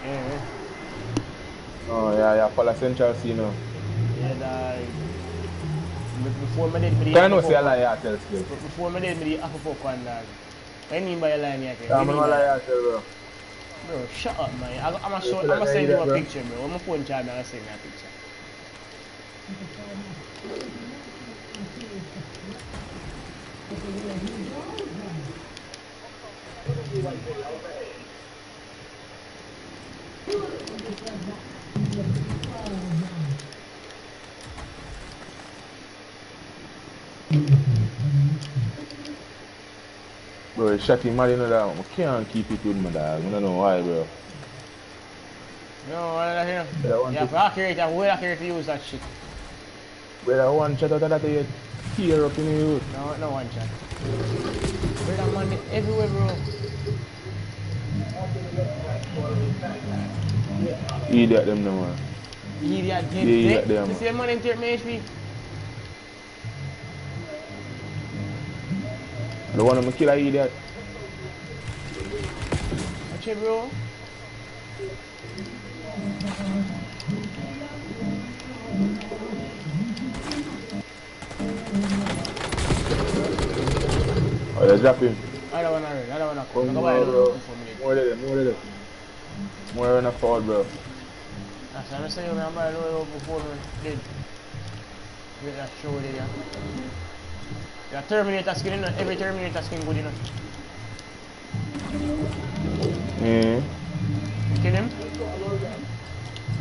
Yeah. Oh, yeah, follow Central C now. Yeah, dog. Before I did, Can I know say a lie I tell still? Before I did, I have to fuck one, dog. What do you mean by a lie, me? What do Yeah, you I'm mean not by lie that? I tell, bro. Bro, shut up, man. I'm You feel gonna like send that, you a bro? picture, bro. I'm gonna phone chat and I'll send you a picture. Bro, it's shot mad, you know that. I can't keep it with my dog. I don't know why, bro. No, I don't know. Brother, You have to accurate and well accurate to use that shit. brother, one shot out of that, you tear up in the youth. No, no one chat. Brother, man, everywhere, bro. Idiot them, no, man. Idiot, Yeah, dead, idiot dead. them, You man. see a man in take me HP? The one of them kill a idiot. Watch it, bro. Oh, they drop him. I don't wanna run. I don't wanna come. Come Look at on, load bro. up before me. More than them, more than them. More than a forward, bro. That's what I'm saying. I'm buy load up before me dead. Get that show there, yeah. Yeah, Terminator skin, you know. Every Terminator skin good, you know. Mm. You kill him?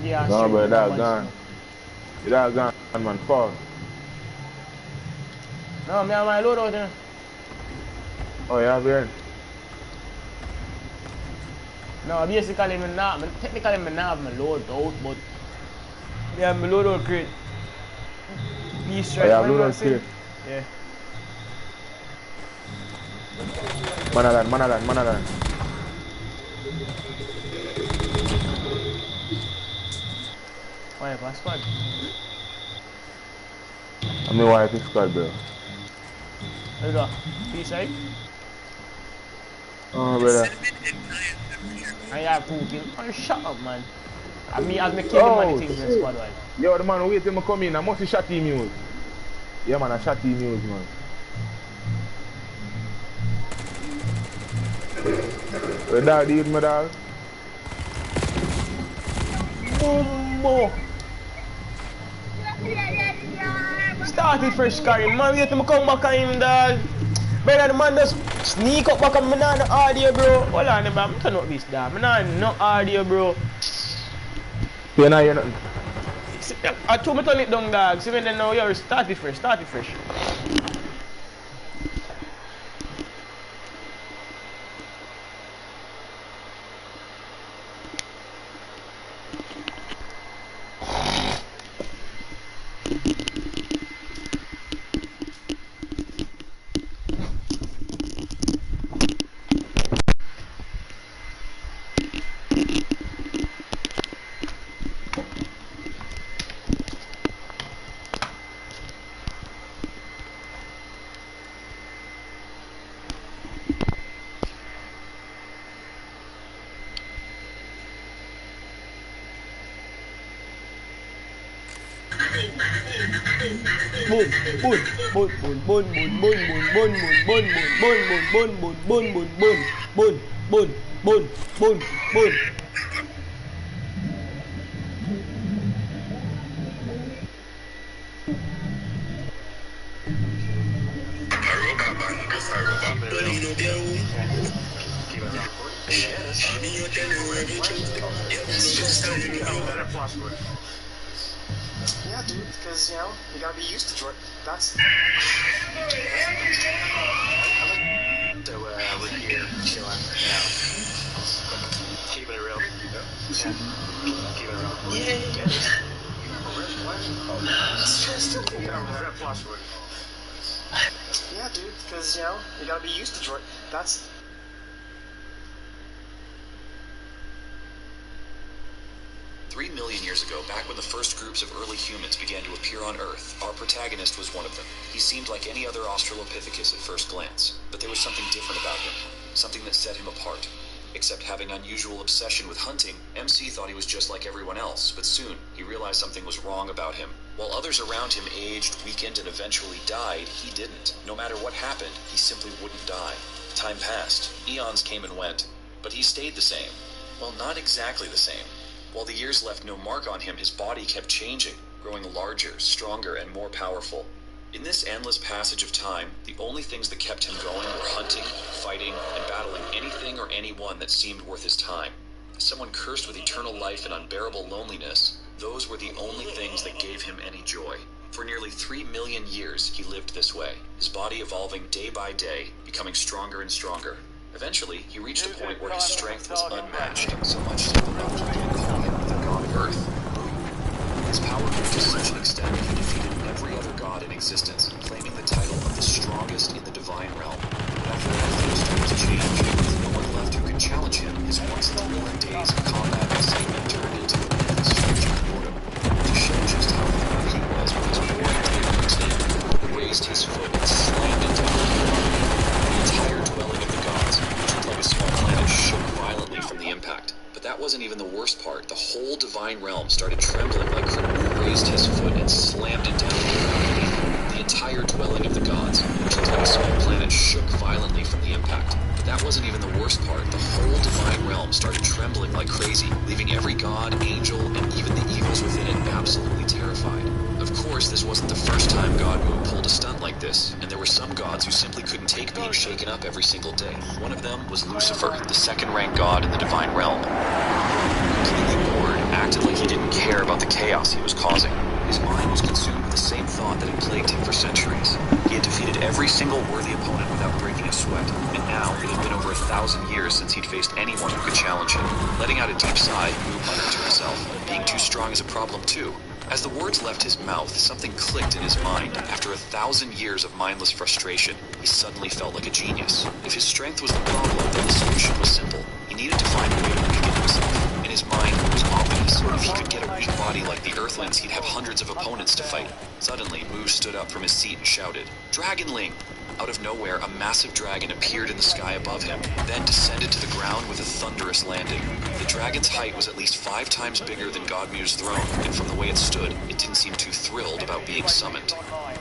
Yeah, No, straight bro, with that that one gone. still. That gone, man. Fall. No, me have my load out, you know. Oh, yeah, man. No, basically, technically, I not have my load out, but yeah, my load out crate. Peace Oh, right, yeah, what blue am I dot saying? clear. Yeah. Manalan, Manalan, Manalan. Why, squad? I'm the wife is squad, bro. Let's go. Peace right? Oh, brother. I have 2 kills. Oh, shut up, man. I mean, as me kill the money Oh, things in shit. squad, wise. Yo, the man wait till me come in. I must be shot team news. Yeah, man, I shot team news, man. Where dog deal, my dog? Boom! Started fresh carry, man. Wait till me come back on him, dog. Brother, the man just sneak up back on me. Nah, no audio, bro. Hold on, man. I'm turn up this, dog. Me nah, no audio, bro. You know, you know. I told me turn it down, dog. See when they know you're started fresh, started fresh. Boom, boom, boom, boom, boom, boom, boom, boom, boom, boom, boom, boom, boom, boom, boom, boom, boom, boom, boom, boom. Yeah, dude, because, you know, you gotta be used to Jordan. That's... So, we're here chilling, you know. Keeping it real. Yeah. Keeping it real. Yeah. Yeah, dude, because, you know, you gotta be used to Jordan. That's... 3 million years ago, back when the first groups of early humans began to appear on Earth, our protagonist was one of them. He seemed like any other Australopithecus at first glance, but there was something different about him, something that set him apart. Except having unusual obsession with hunting, MC thought he was just like everyone else, but soon he realized something was wrong about him. While others around him aged, weakened, and eventually died, he didn't. No matter what happened, he simply wouldn't die. Time passed. Eons came and went. But he stayed the same. Well, not exactly the same. While the years left no mark on him, his body kept changing, growing larger, stronger, and more powerful. In this endless passage of time, the only things that kept him going were hunting, fighting, and battling anything or anyone that seemed worth his time. As someone cursed with eternal life and unbearable loneliness, those were the only things that gave him any joy. For nearly 3 million years, he lived this way, his body evolving day by day, becoming stronger and stronger. Eventually, he reached a point where his strength was unmatched, so much so that others began calling him the god of Earth. His power grew to such an extent that he defeated every other god in existence, claiming the title of the strongest in the divine realm. But after all, things started to change. With no one left who could challenge him, his once thrilling days of combat and excitement turned into a endless stretch of boredom. To show just how proud he was when his poor team raised his foot and slammed it down. The entire dwelling of the gods, which looked like a small planet, shook violently from the impact. But that wasn't even the worst part. The whole divine realm started trembling like Livw raised his foot and slammed it down to the ground beneath him. The entire dwelling of the gods, which looked like a small planet, shook violently from the impact. But that wasn't even the worst part. The whole divine realm started trembling like crazy, leaving every god, angel, and even the evils within it absolutely terrified. Of course, this wasn't the first time God Mu pulled a stunt like this, and there were some gods who simply couldn't take being shaken up every single day. One of them was Lucifer, the second-ranked god in the divine realm. Completely bored, acted like he didn't care about the chaos he was causing. His mind was consumed with the same thought that had plagued him for centuries. He had defeated every single worthy opponent without breaking a sweat, and now it had been over 1,000 years since he'd faced anyone who could challenge him. Letting out a deep sigh, Mu muttered to himself, being too strong is a problem too. As the words left his mouth, something clicked in his mind. After 1,000 years of mindless frustration, he suddenly felt like a genius. If his strength was the problem, then the solution was simple. He needed to find a way to weaken himself. In his mind, it was obvious. If he could get a weak body like the Earthlings, he'd have hundreds of opponents to fight. Suddenly, Mu stood up from his seat and shouted, "Dragonling!" Out of nowhere, a massive dragon appeared in the sky above him, then descended to the ground with a thunderous landing. The dragon's height was at least 5 times bigger than God Mu's throne, and from the way it stood, it didn't seem too thrilled about being summoned.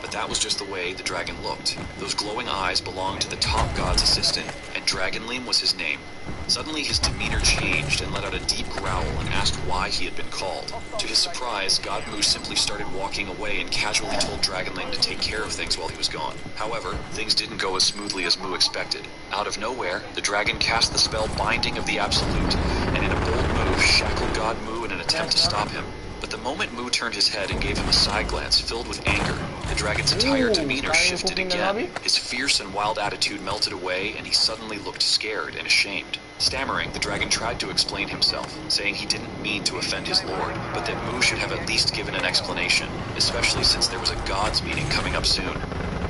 But that was just the way the dragon looked. Those glowing eyes belonged to the top god's assistant, and Dragonling was his name. Suddenly his demeanor changed and let out a deep growl and asked why he had been called. To his surprise, God Mu simply started walking away and casually told Dragonling to take care of things while he was gone. However, things didn't go as smoothly as Mu expected. Out of nowhere, the dragon cast the spell Binding of the Absolute, and in a bold move shackled God Mu in an attempt to stop him. But the moment Mu turned his head and gave him a side glance filled with anger, the dragon's entire demeanor shifted again. His fierce and wild attitude melted away, and he suddenly looked scared and ashamed. Stammering, the dragon tried to explain himself, saying he didn't mean to offend his lord, but that Mu should have at least given an explanation, especially since there was a gods meeting coming up soon.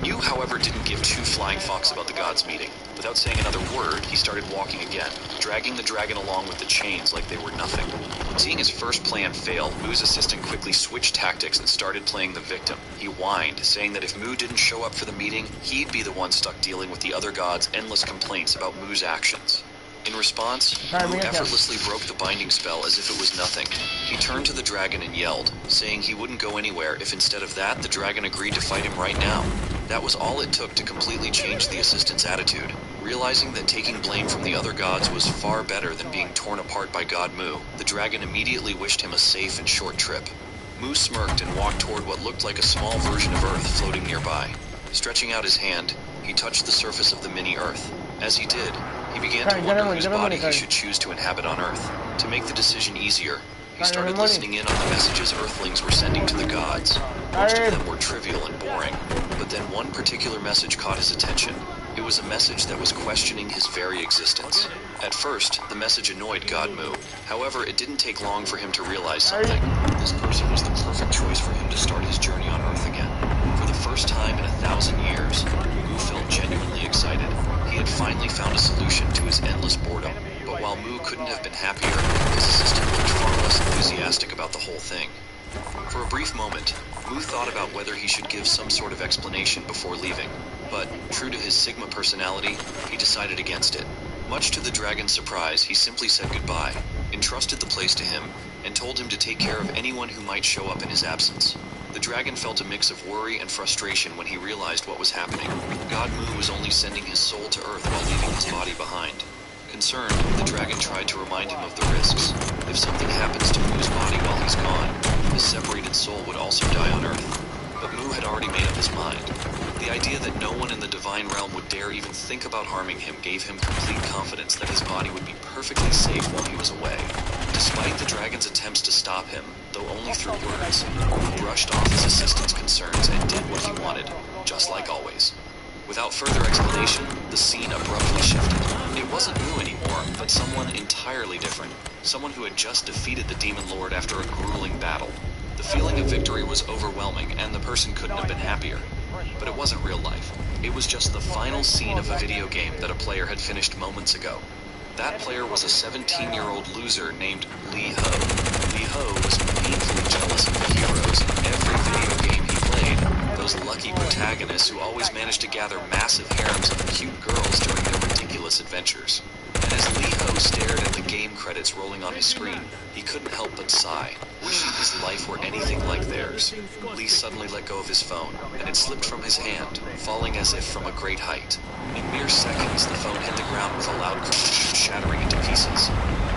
Mu, however, didn't give 2 flying fucks about the gods meeting. Without saying another word, he started walking again, dragging the dragon along with the chains like they were nothing. Seeing his first plan fail, Mu's assistant quickly switched tactics and started playing the victim. He whined, saying that if Mu didn't show up for the meeting, he'd be the one stuck dealing with the other gods' endless complaints about Mu's actions. In response, Mu effortlessly broke the binding spell as if it was nothing. He turned to the dragon and yelled, saying he wouldn't go anywhere if instead of that the dragon agreed to fight him right now. That was all it took to completely change the assistant's attitude. Realizing that taking blame from the other gods was far better than being torn apart by God Mu, the dragon immediately wished him a safe and short trip. Mu smirked and walked toward what looked like a small version of Earth floating nearby. Stretching out his hand, he touched the surface of the mini-Earth. As he did, he began to wonder whose body he should choose to inhabit on Earth. To make the decision easier, he started listening in on the messages Earthlings were sending to the gods. Most of them were trivial and boring, but then one particular message caught his attention. It was a message that was questioning his very existence. At first, the message annoyed God Mu. However, it didn't take long for him to realize something. This person was the perfect choice for him to start his journey on Earth again. For the first time in 1,000 years, Mu felt genuinely excited. He had finally found a solution to his endless boredom. But while Mu couldn't have been happier, his assistant looked far less enthusiastic about the whole thing. For a brief moment, Mu thought about whether he should give some sort of explanation before leaving. But, true to his Sigma personality, he decided against it. Much to the dragon's surprise, he simply said goodbye, entrusted the place to him, and told him to take care of anyone who might show up in his absence. The dragon felt a mix of worry and frustration when he realized what was happening. God Mu was only sending his soul to Earth while leaving his body behind. Concerned, the dragon tried to remind him of the risks. If something happens to Mu's body while he's gone, his separated soul would also die on Earth. But Mu had already made up his mind. The idea that no one in the divine realm would dare even think about harming him gave him complete confidence that his body would be perfectly safe while he was away. Despite the dragon's attempts to stop him, though only through words, he brushed off his assistant's concerns and did what he wanted, just like always. Without further explanation, the scene abruptly shifted. It wasn't Mu anymore, but someone entirely different. Someone who had just defeated the Demon Lord after a grueling battle. The feeling of victory was overwhelming, and the person couldn't have been happier. But it wasn't real life. It was just the final scene of a video game that a player had finished moments ago. That player was a 17-year-old loser named Livw. Livw was painfully jealous of the heroes in every video game he played, those lucky protagonists who always managed to gather massive harems of cute girls during their ridiculous adventures. And as Livw stared at the game credits rolling on his screen, he couldn't help but sigh, wishing his life were anything like theirs. Lee suddenly let go of his phone, and it slipped from his hand, falling as if from a great height. In mere seconds, the phone hit the ground with a loud crash, shattering into pieces.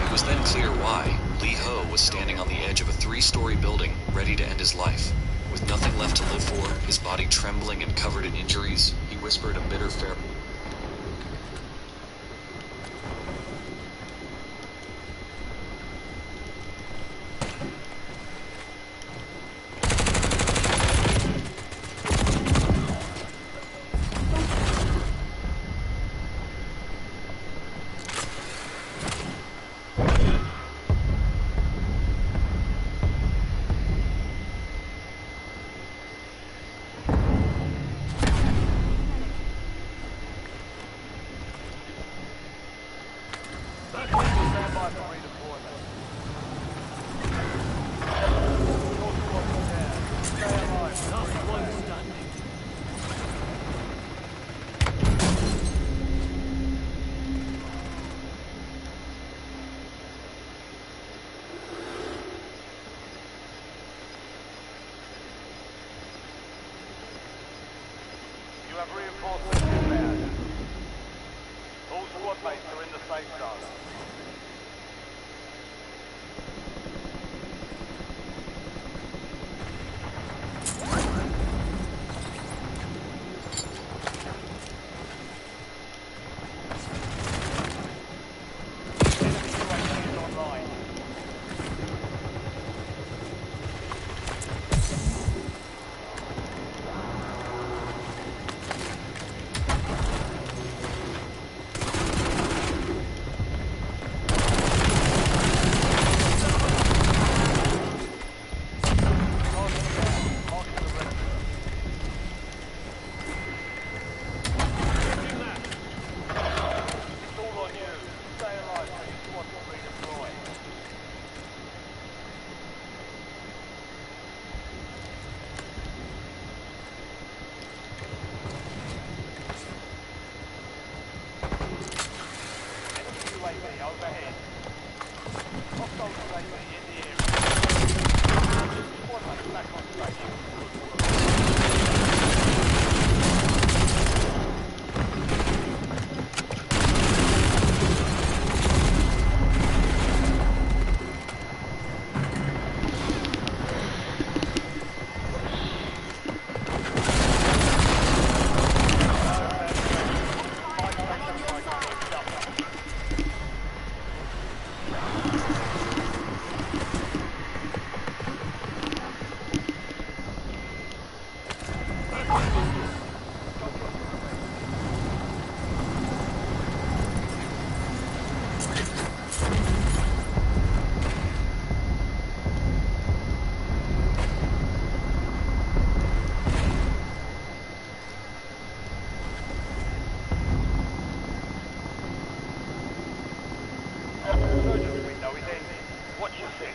It was then clear why. Livw was standing on the edge of a 3-story building, ready to end his life. With nothing left to live for, his body trembling and covered in injuries, he whispered a bitter farewell. You have reinforcements inbound. All squad mates are in the safe zone. Overhead. Hostile UAV in the area. Squad mates back on station. Watch your six.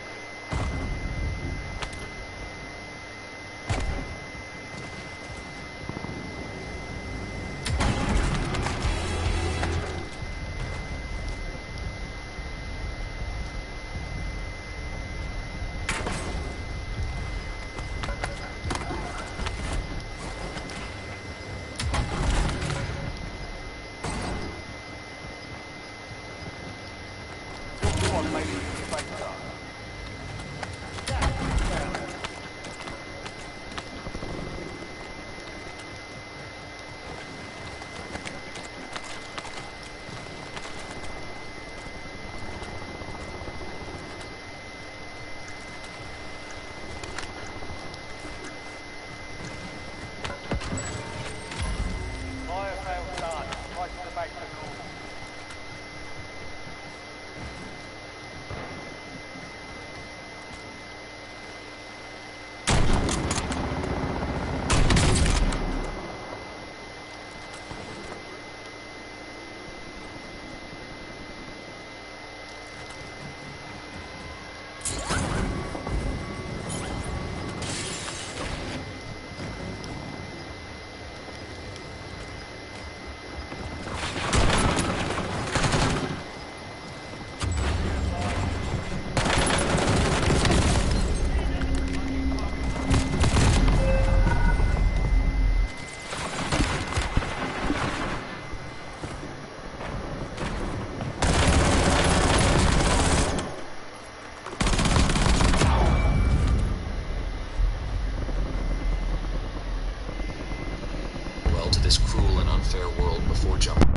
to this cruel and unfair world before jumping.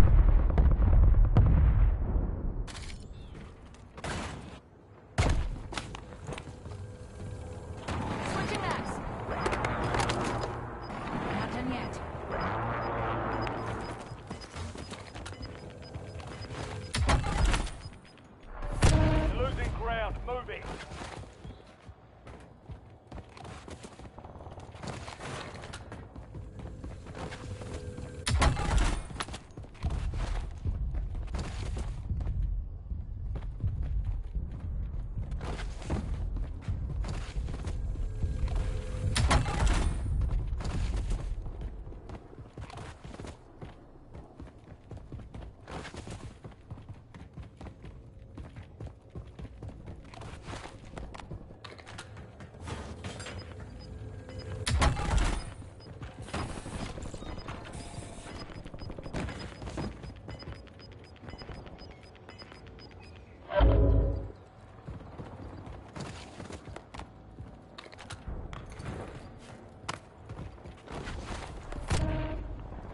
Switching max. Not done yet. You're losing ground. Moving.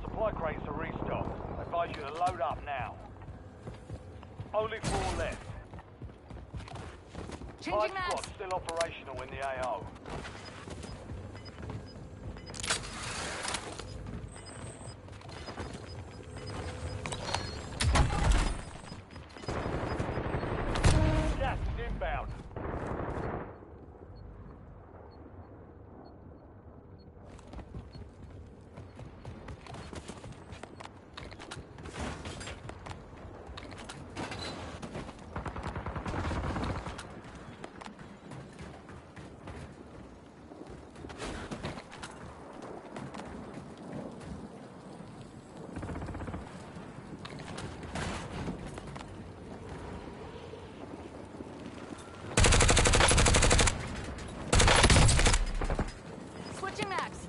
Supply crates are restocked. I advise you to load up now. Only 4 left. Changing 5 max. squads still operational in the AO. Gas is inbound. Switching max.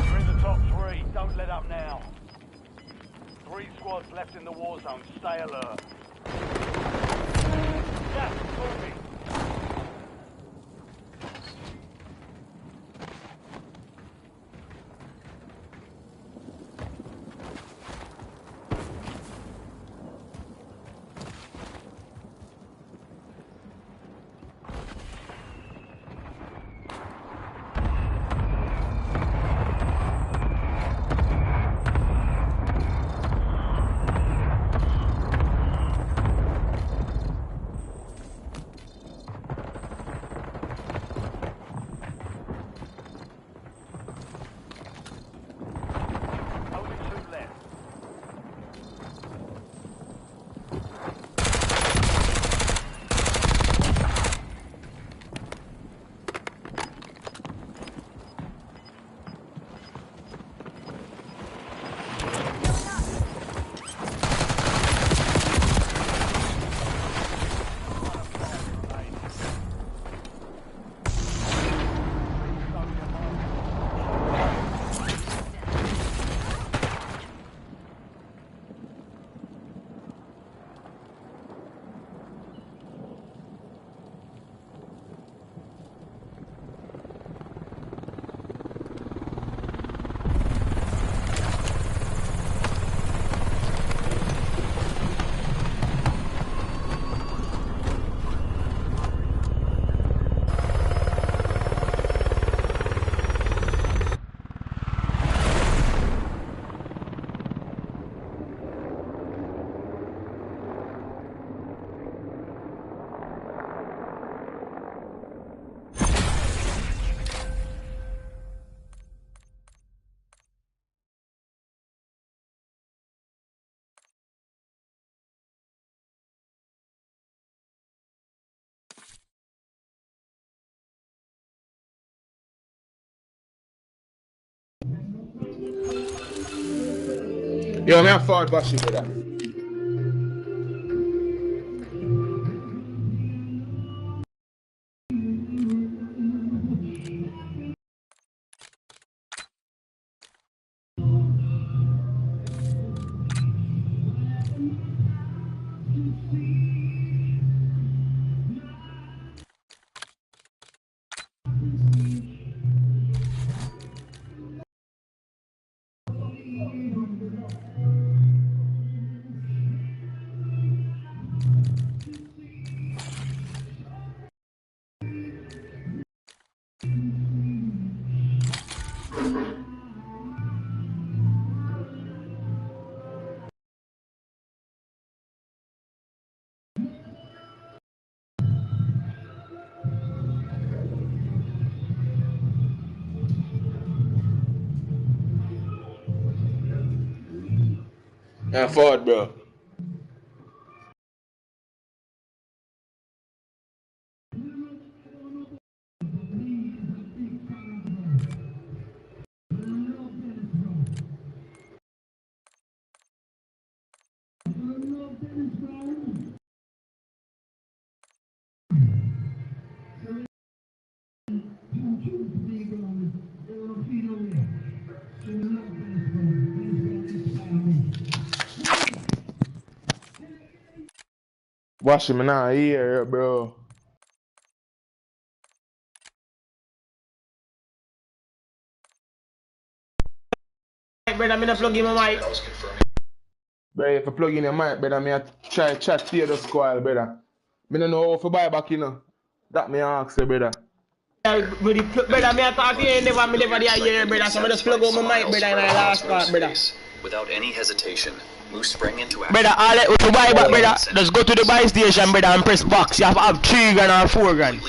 You're in the top 3. Don't let up now. 3 squads left in the war zone. Stay alert. Gas is moving. Only 2 left. Yo, me have fun bashing with that. Yeah, forward, bro. Watch him now here, bro. Brother, I'm gonna plug in my mic. Bro, if you plug in your mic, brother, me a try chat to the squad, brother. Me don't know how to buy back, you know. That me ask you, brother. Brother, me a talk to you, me never there here, brother. So I just plug out my mic, brother, in the last part, brother. Without any hesitation, Moose sprang into action. Brother, all that to buy back, brother. Just go to the buy station, brother, and press box. You have to have 3 grand or 4 grand.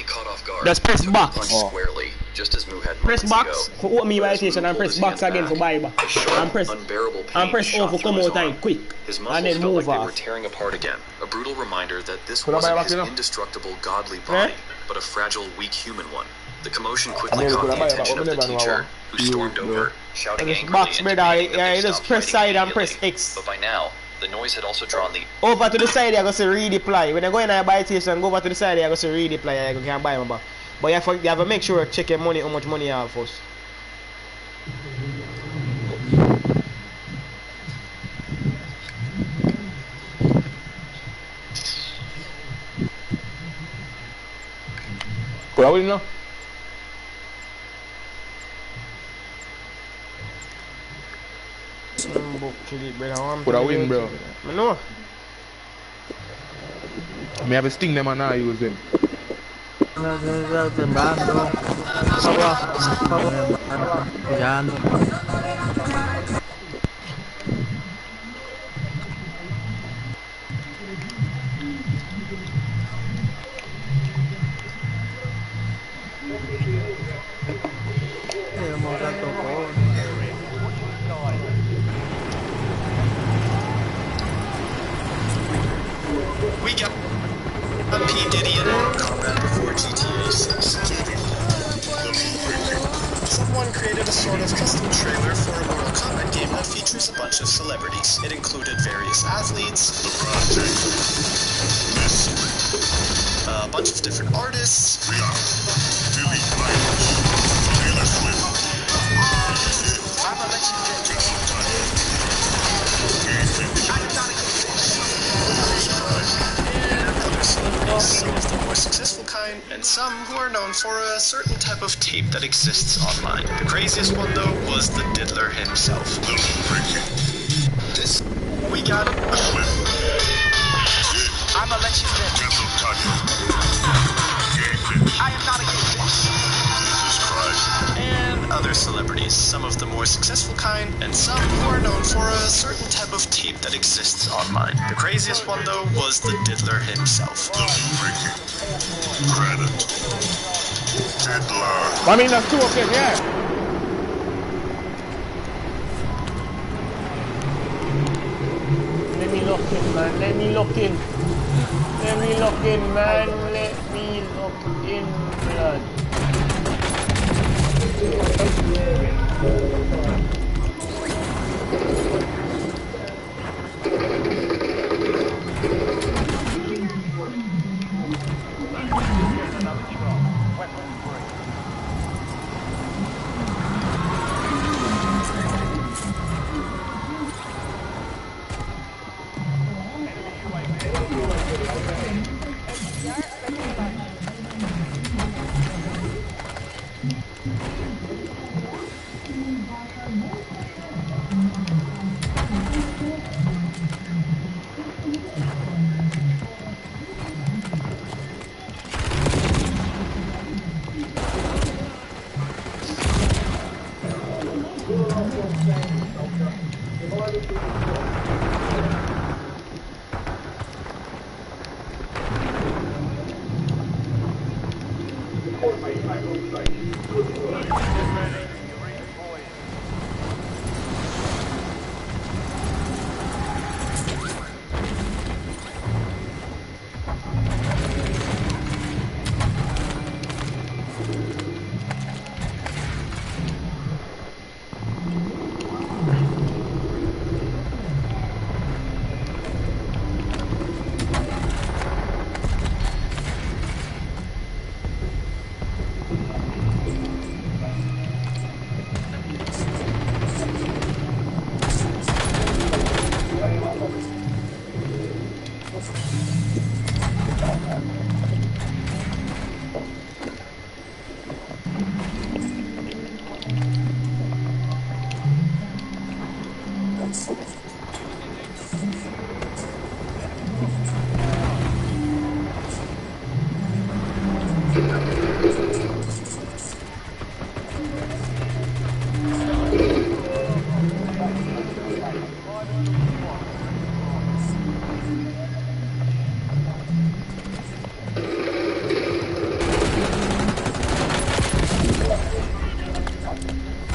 Just press box. Squarely, just as Moo had Press moments box for open me buy station and press box again for buy back. And press O for come out time quick. His And muscles then felt move like they were off. tearing apart again. A brutal reminder that this Could I buy wasn't back his enough? indestructible godly body, but a fragile, weak human one. The commotion quickly Maybe caught could I the buy it attention back? of the We never know teacher, how. who stormed over, shouting Just angrily box, and brother. demanding that Yeah, they you just stop press fighting side and press immediately. X. But by now, the noise had also drawn the Over to the side, you go to redeploy. When you go in a buy station, go over to the side, you go to redeploy. You can buy them back. But you have to make sure check your money, how much money you have first. Could I win now? Could I win, bro? I know. Me have a sting them and now use them. Temblando. Pillando. We got a P. Diddy in Mortal Kombat before GTA 6. Someone created a sort of custom trailer for a Mortal Kombat game that features a bunch of celebrities. It included various athletes, a bunch of different artists, some of the more successful kind, and some who are known for a certain type of tape that exists online. The craziest one, though, was the Diddler himself. This, we got him. I'ma let you live. I am not against this. And other celebrities, some of the more successful kind, and some who are known for a certain type of tape that exists online. The craziest one, though, was the Diddler himself. I mean, that's 2 of them, yeah. Let me lock in, man. Let me lock in. Let me lock in, man. Let me lock in, blood.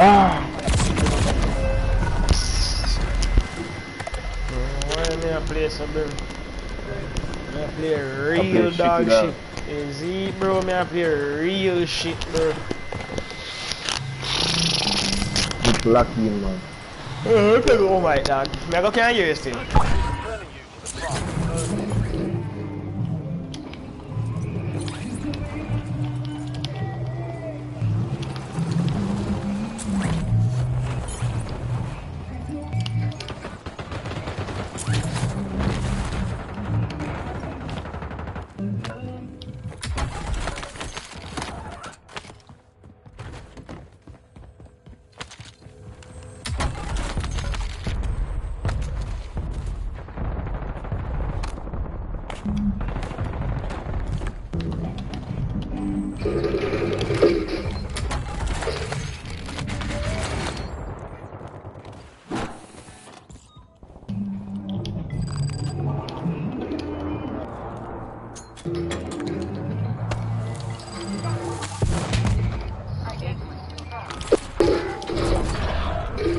Ah! Why am I play so, bro? I play real dog shit. Is it, bro? I play real shit, bro. It's lucky, man. Oh my dog. I go can't hear you still.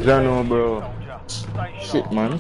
Jano, bro. Shit, man.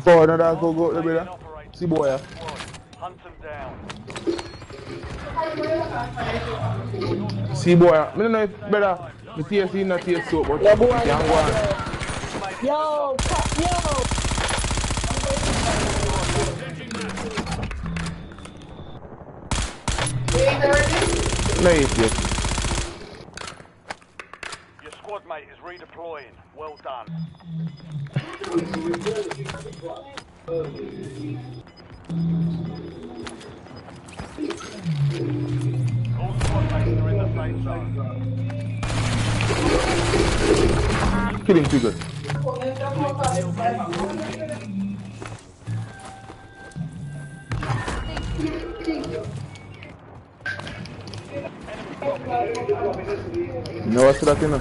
Oh, another go there, brother. See boy. Hunt them down. See boy. I don't know if brother. The TSC not TSC soap, but Yeah, boy, you can go on. yo, No, it's it. Your squad mate is redeploying. Well done. All squad mates are in the safe zone. Kill him too good. No, what's that, you know?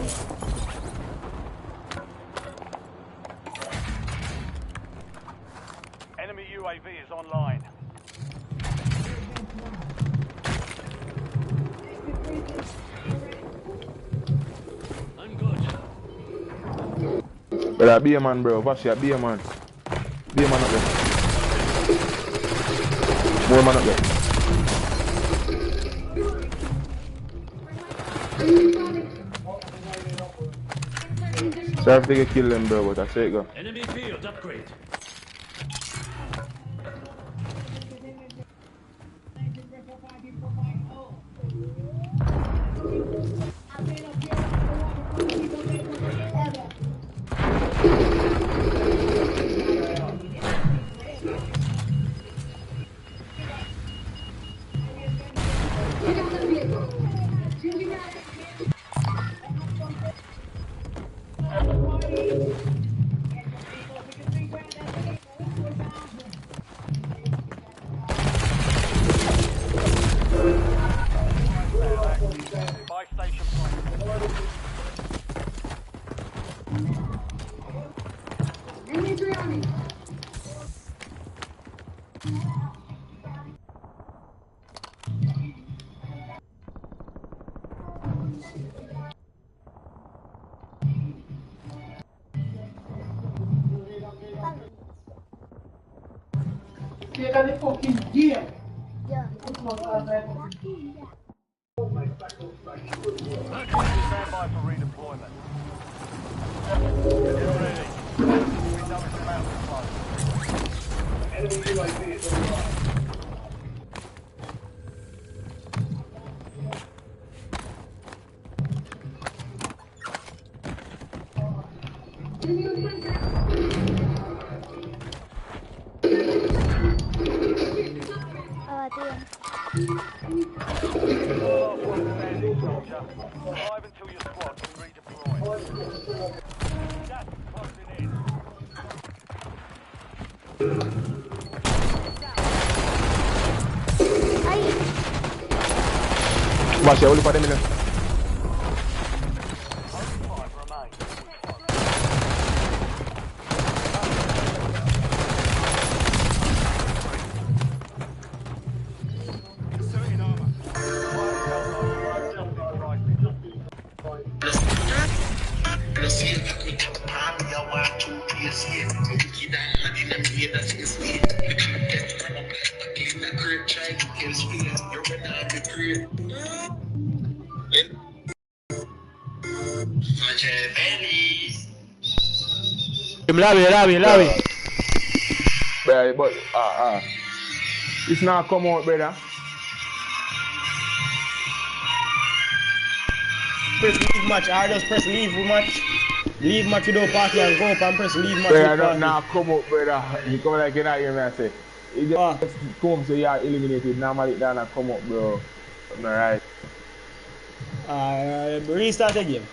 Enemy UAV is online. I'm good. Brother, be a man, bro. Vasya, be a man. Be a man up there. More man up there. Sorry if they get killed them, bro, but that's it, go. Enemy field upgrade. Buy station point. You got the fucking gear. Stand by for redeployment. Get ready. Window is about to close. Enemy UAV is online. Last one standing, soldier. Survive until your squad can redeploy. Gas is closing in. Vasya, only for them, you know. Only 5 remain. Lobby. Brother, but, it's not come out, brother. Press leave match, I just press leave match. Leave match without party and go up and press leave match Brother, with don't party. now come out, brother. You come like you not hear me, I say. You just come so you are eliminated. Normally, it don't come up, bro. Alright. Restart again.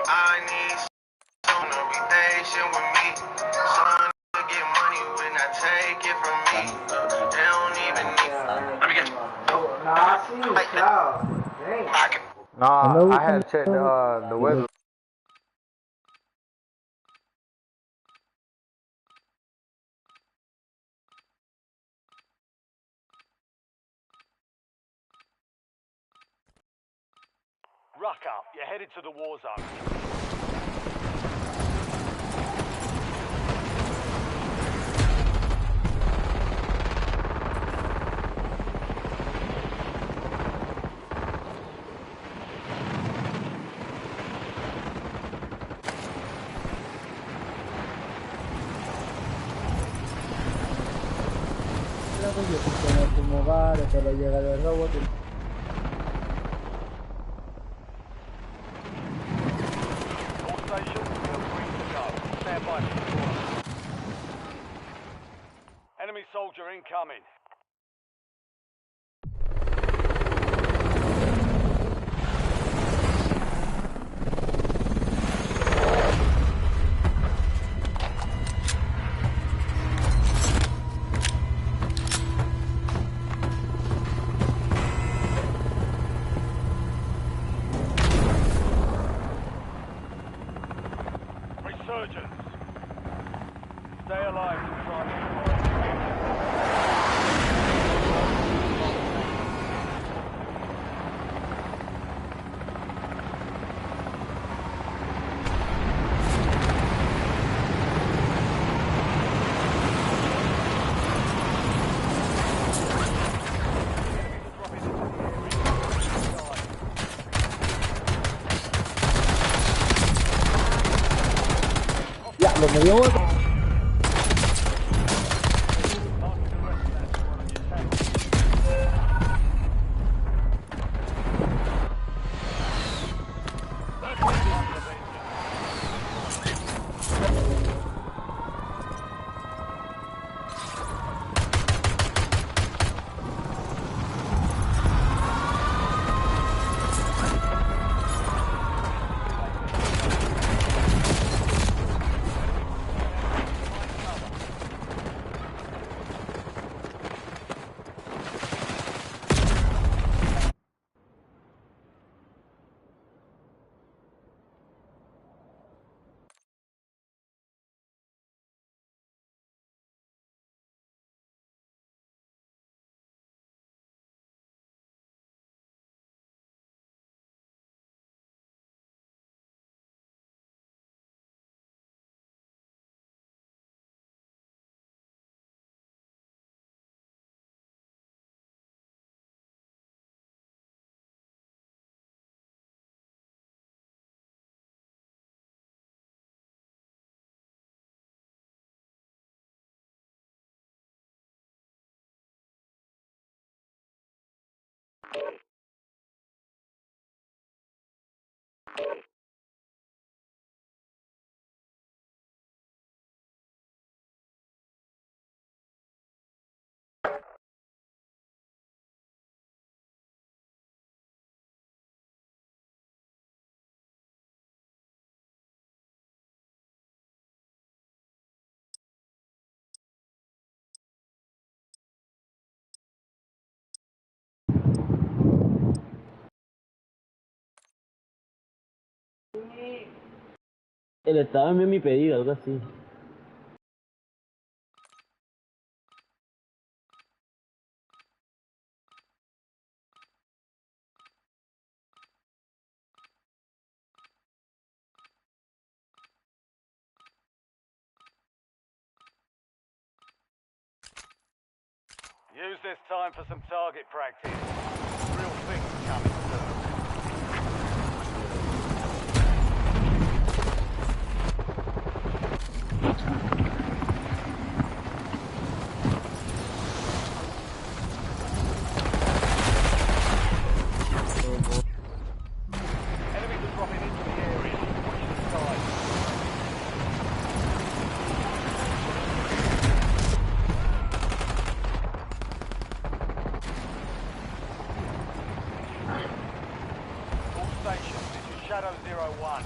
I need someone to be patient with me. Someone to get money when I take it from me. They don't even need. Let me get you. Nah, I see you, cloud. Dang. Nah, I had checked the weather. Ruck up. You're headed to the war zone. En tu hogar, pero llega el robot. All stations, you're free to go. Stand by for deployment. Enemy soldier incoming. Resurgence. Stay alive to try and Ya, lo me dio otro. El estado envió mi pedido, algo así. use this time for some target practice. Real things coming soon. Enemies are dropping into the area. Watch the skies. All stations, this is Shadow 01.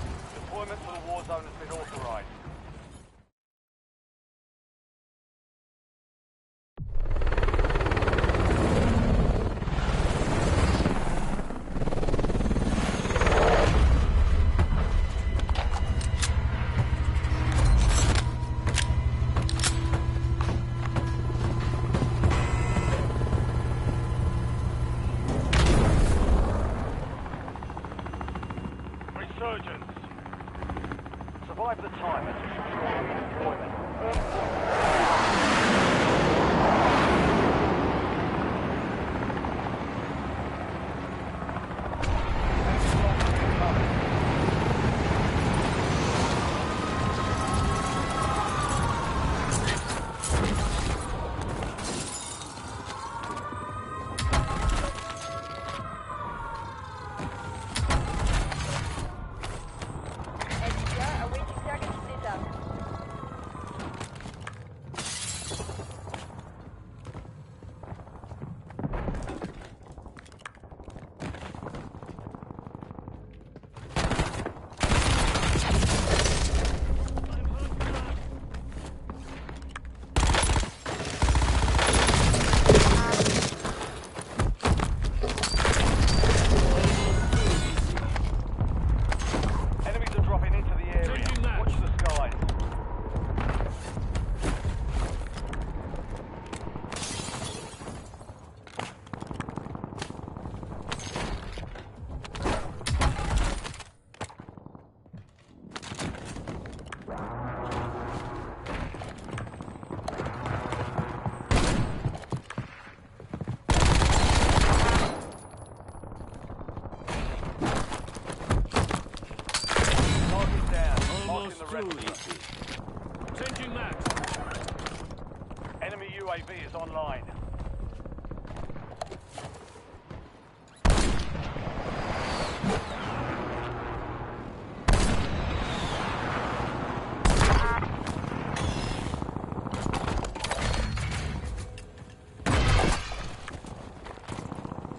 UAV is online.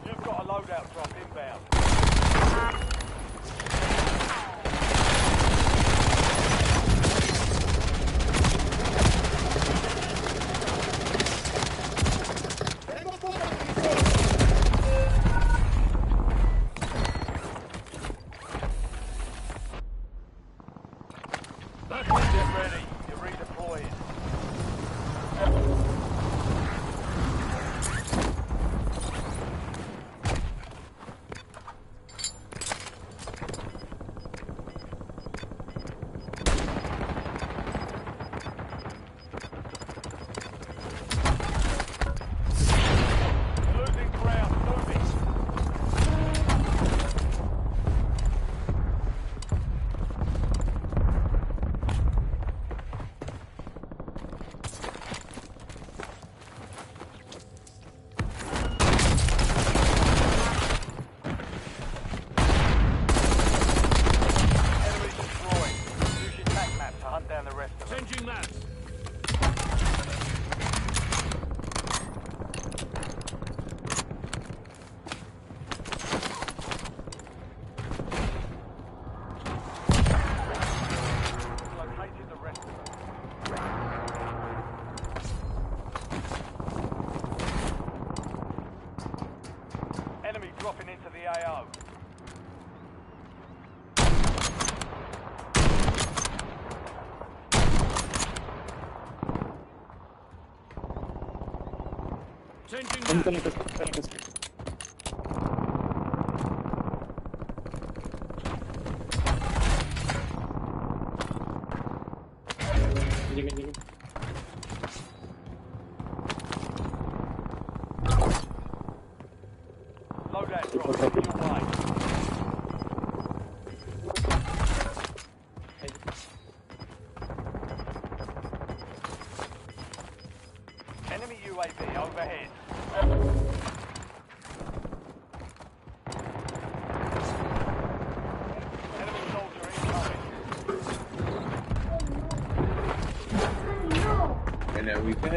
You've got a loadout drop inbound. Get ready. You're redeploying. Losing ground. Moving. Enemy destroyed. Use your tac map to hunt down the rest of them. Changing maps. Located the rest of them. Enemy dropping into the AO. Changing maps. Loadout drop heading your way. Enemy UAV overhead. Enemy soldier incoming. And then we can.